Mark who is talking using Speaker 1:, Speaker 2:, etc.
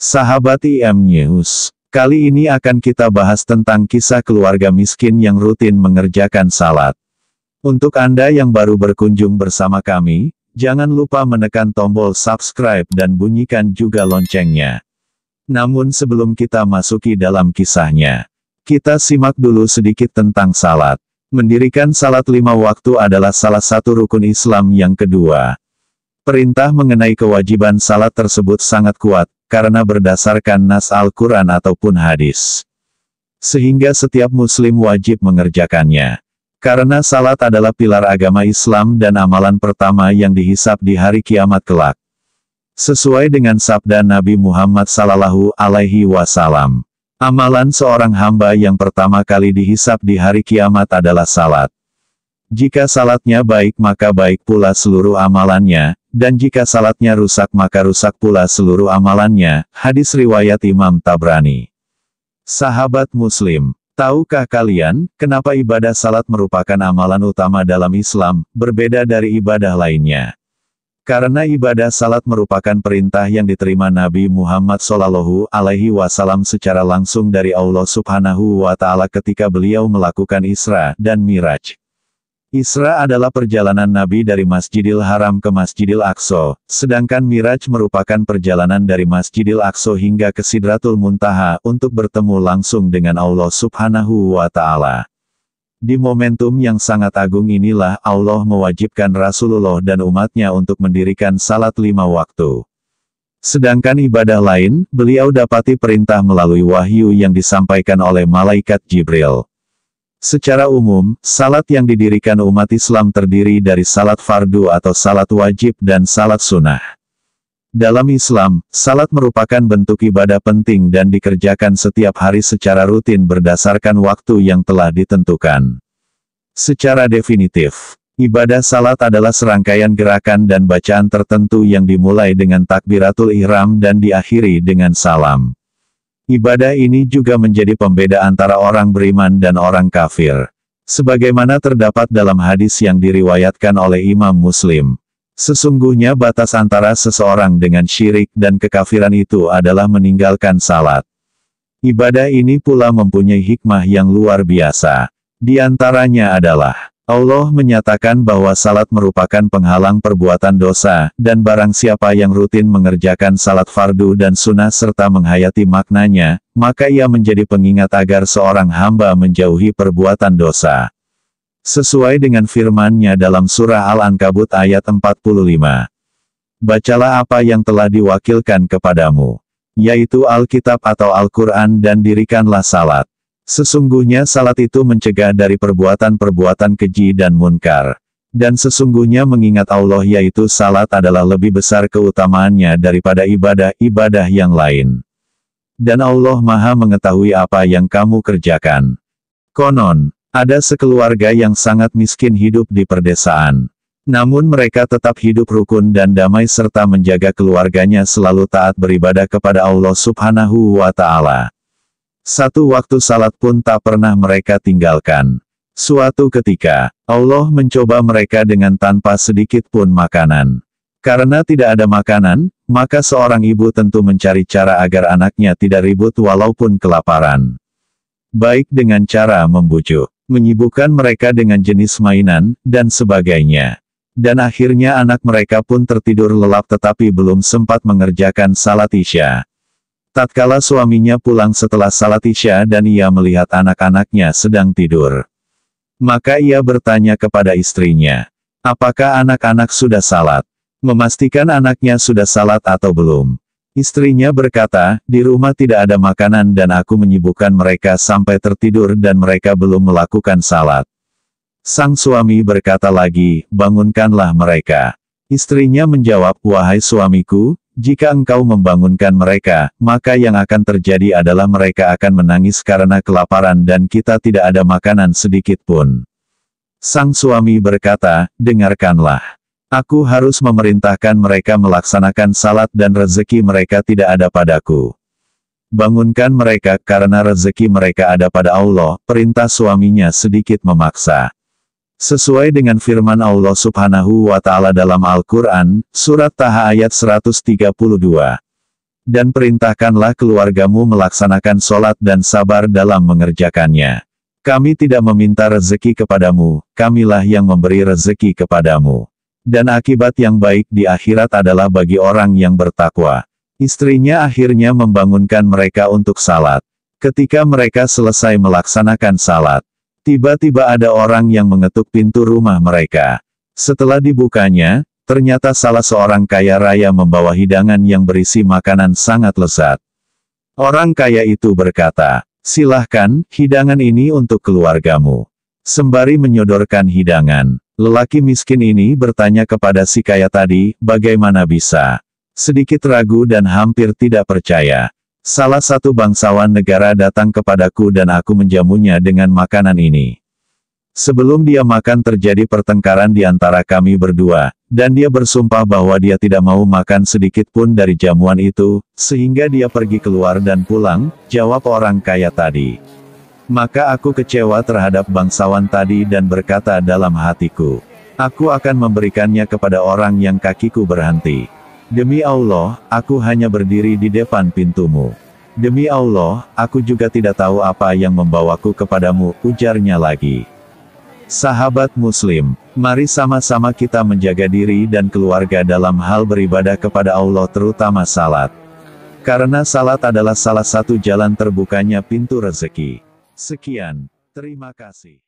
Speaker 1: Sahabat IM News, kali ini akan kita bahas tentang kisah keluarga miskin yang rutin mengerjakan salat. Untuk Anda yang baru berkunjung bersama kami, jangan lupa menekan tombol subscribe dan bunyikan juga loncengnya. Namun sebelum kita masuki dalam kisahnya, kita simak dulu sedikit tentang salat. Mendirikan salat 5 waktu adalah salah satu rukun Islam yang kedua. Perintah mengenai kewajiban salat tersebut sangat kuat, karena berdasarkan nas Al-Quran ataupun hadis. Sehingga setiap muslim wajib mengerjakannya. Karena salat adalah pilar agama Islam dan amalan pertama yang dihisab di hari kiamat kelak. Sesuai dengan sabda Nabi Muhammad Sallallahu Alaihi Wasallam, amalan seorang hamba yang pertama kali dihisab di hari kiamat adalah salat. Jika salatnya baik maka baik pula seluruh amalannya, dan jika salatnya rusak maka rusak pula seluruh amalannya. Hadis riwayat Imam Tabrani. Sahabat Muslim, tahukah kalian, kenapa ibadah salat merupakan amalan utama dalam Islam, berbeda dari ibadah lainnya? Karena ibadah salat merupakan perintah yang diterima Nabi Muhammad Shallallahu Alaihi Wasallam secara langsung dari Allah Subhanahu wa Ta'ala ketika beliau melakukan Isra dan Miraj. Isra adalah perjalanan Nabi dari Masjidil Haram ke Masjidil Aqsa, sedangkan Miraj merupakan perjalanan dari Masjidil Aqsa hingga ke Sidratul Muntaha untuk bertemu langsung dengan Allah Subhanahu wa Ta'ala. Di momentum yang sangat agung inilah Allah mewajibkan Rasulullah dan umatnya untuk mendirikan salat 5 waktu. Sedangkan ibadah lain, beliau dapati perintah melalui wahyu yang disampaikan oleh malaikat Jibril. Secara umum, salat yang didirikan umat Islam terdiri dari salat fardu atau salat wajib dan salat sunnah. Dalam Islam, salat merupakan bentuk ibadah penting dan dikerjakan setiap hari secara rutin berdasarkan waktu yang telah ditentukan. Secara definitif, ibadah salat adalah serangkaian gerakan dan bacaan tertentu yang dimulai dengan takbiratul ihram dan diakhiri dengan salam. Ibadah ini juga menjadi pembeda antara orang beriman dan orang kafir. Sebagaimana terdapat dalam hadis yang diriwayatkan oleh Imam Muslim. Sesungguhnya batas antara seseorang dengan syirik dan kekafiran itu adalah meninggalkan salat. Ibadah ini pula mempunyai hikmah yang luar biasa. Di antaranya adalah, Allah menyatakan bahwa salat merupakan penghalang perbuatan dosa, dan barang siapa yang rutin mengerjakan salat fardu dan sunnah serta menghayati maknanya, maka ia menjadi pengingat agar seorang hamba menjauhi perbuatan dosa. Sesuai dengan firman-Nya dalam surah Al-Ankabut ayat 45. Bacalah apa yang telah diwakilkan kepadamu, yaitu Alkitab atau Al-Quran dan dirikanlah salat. Sesungguhnya salat itu mencegah dari perbuatan-perbuatan keji dan munkar. Dan sesungguhnya mengingat Allah yaitu salat adalah lebih besar keutamaannya daripada ibadah-ibadah yang lain. Dan Allah Maha mengetahui apa yang kamu kerjakan. Konon, ada sekeluarga yang sangat miskin hidup di perdesaan. Namun mereka tetap hidup rukun dan damai serta menjaga keluarganya selalu taat beribadah kepada Allah Subhanahu wa Ta'ala. Satu waktu salat pun tak pernah mereka tinggalkan. Suatu ketika, Allah mencoba mereka dengan tanpa sedikit pun makanan. Karena tidak ada makanan, maka seorang ibu tentu mencari cara agar anaknya tidak ribut walaupun kelaparan. Baik dengan cara membujuk, menyibukkan mereka dengan jenis mainan, dan sebagainya. Dan akhirnya anak mereka pun tertidur lelap tetapi belum sempat mengerjakan salat Isya. Tatkala suaminya pulang setelah salat Isya dan ia melihat anak-anaknya sedang tidur, maka ia bertanya kepada istrinya, apakah anak-anak sudah salat? Memastikan anaknya sudah salat atau belum. Istrinya berkata, di rumah tidak ada makanan dan aku menyibukkan mereka sampai tertidur dan mereka belum melakukan salat. Sang suami berkata lagi, bangunkanlah mereka. Istrinya menjawab, wahai suamiku, jika engkau membangunkan mereka, maka yang akan terjadi adalah mereka akan menangis karena kelaparan dan kita tidak ada makanan sedikit pun. Sang suami berkata, dengarkanlah. Aku harus memerintahkan mereka melaksanakan salat dan rezeki mereka tidak ada padaku. Bangunkan mereka karena rezeki mereka ada pada Allah, perintah suaminya sedikit memaksa. Sesuai dengan firman Allah Subhanahu wa Ta'ala dalam Al-Quran, Surat Taha ayat 132. Dan perintahkanlah keluargamu melaksanakan sholat dan sabar dalam mengerjakannya. Kami tidak meminta rezeki kepadamu, kamilah yang memberi rezeki kepadamu. Dan akibat yang baik di akhirat adalah bagi orang yang bertakwa. Istrinya akhirnya membangunkan mereka untuk salat. Ketika mereka selesai melaksanakan salat, tiba-tiba ada orang yang mengetuk pintu rumah mereka. Setelah dibukanya, ternyata salah seorang kaya raya membawa hidangan yang berisi makanan sangat lezat. Orang kaya itu berkata, "Silahkan, hidangan ini untuk keluargamu." Sembari menyodorkan hidangan, lelaki miskin ini bertanya kepada si kaya tadi, "Bagaimana bisa?" Sedikit ragu dan hampir tidak percaya. "Salah satu bangsawan negara datang kepadaku dan aku menjamunya dengan makanan ini. Sebelum dia makan terjadi pertengkaran di antara kami berdua, dan dia bersumpah bahwa dia tidak mau makan sedikit pun dari jamuan itu, sehingga dia pergi keluar dan pulang," jawab orang kaya tadi. "Maka aku kecewa terhadap bangsawan tadi dan berkata dalam hatiku, aku akan memberikannya kepada orang yang kakiku berhenti. Demi Allah, aku hanya berdiri di depan pintumu. Demi Allah, aku juga tidak tahu apa yang membawaku kepadamu," ujarnya lagi. Sahabat Muslim, mari sama-sama kita menjaga diri dan keluarga dalam hal beribadah kepada Allah terutama salat. Karena salat adalah salah satu jalan terbukanya pintu rezeki. Sekian, terima kasih.